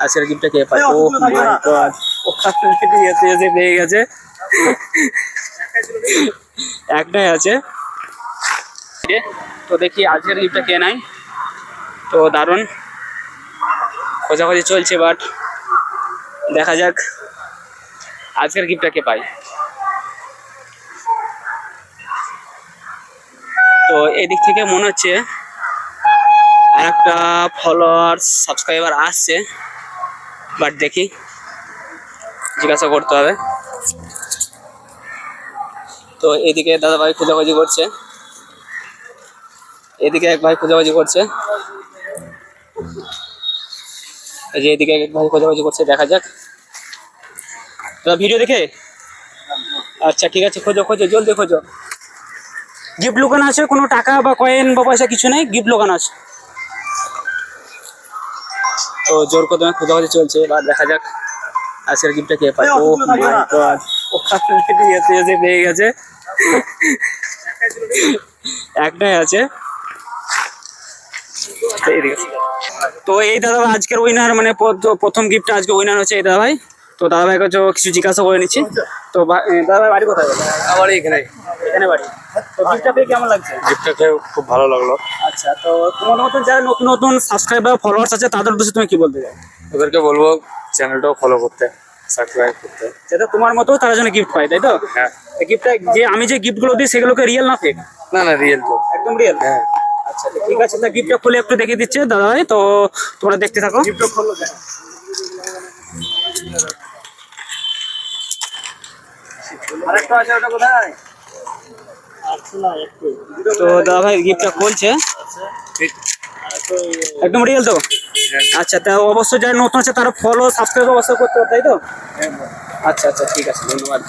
আজকের গিফটটা কে পায়? ও মাই গড, পেয়ে গেছে। একটাই আছে। তো দেখি আজকের গিফটটা কে নাই। তো দারুণ খোঁজাখুঁজি চলছে, বাট দেখা যাক আজকের গিফটটা কে পায়। তো এদিক থেকে মনে হচ্ছে একটা ফলোয়ার সাবস্ক্রাইবার আসছে, বাট দেখি জিজ্ঞাসা করতে হবে। তো এদিকে দাদা ভাই খোঁজাখুঁজি করছে, এদিকে এক ভাই খোঁজাখুঁজি করছে, এই যে এদিকে এক ভাই খোঁজাখুঁজি করছে। দেখা যাক দাদা ভিডিও দেখে। আচ্ছা ঠিক আছে, খোঁজো খোঁজো, জলদি খোঁজো। গিফট লুকানো আছে, কোনো টাকা বা কয়েন বা পয়সা কিছু নেই, গিফট লুকানো আছে। তো জোর কদমে খোঁজাখুঁজি চলছে, এবার দেখা যাক আজকের গিফটটা কে পায়। ও মাই গড, পেয়ে গেছে। একটাই আছে। তো এই দাদা ভাই আজকের উইনার, মানে প্রথম গিফটটা আজকে উইনার হচ্ছে এই দাদা ভাই। তো দাদা ভাই কাছে কিছু জিজ্ঞাসা করে নিচ্ছি। তো দাদা ভাই বাড়ি কোথায়? আমার এখানে বাড়ি। তো গিফটটা পেয়ে কেমন লাগছে? গিফটটা খেয়ে খুব ভালো লাগলো। আচ্ছা, তো তোমার মতন যারা নতুন নতুন সাবস্ক্রাইবার ফলোয়ার্স আছে তাদের উদ্দেশ্যে তুমি কি বলতে চাও? ওদেরকে বলবো চ্যানেলটাও ফলো করতে, সাবস্ক্রাইব করতে। যাতে তোমার মতো তারা যেন গিফট পায়, তাই তো? হ্যাঁ। গিফটটা যে আমি যে গিফটগুলো দিই সেগুলোকে রিয়েল না ফেক? না না, রিয়েল তো। একদম রিয়েল। হ্যাঁ। আচ্ছা ঠিক আছে, তা গিফটটা খুলে একটু দেখিয়ে দিচ্ছে দাদা ভাই, তো তোমরা দেখতে থাকো। গিফটটা খুলো। আরেকটা আছে, ওটা কোথায়? তো দাদা ভাই গিফটটা খুলছে, একদম রিয়েল তো? আচ্ছা, তা অবশ্যই যারা নতুন আছে তারা ফলো সাবস্ক্রাইব অবশ্যই করতে হবে, তাই তো? আচ্ছা আচ্ছা ঠিক আছে, ধন্যবাদ।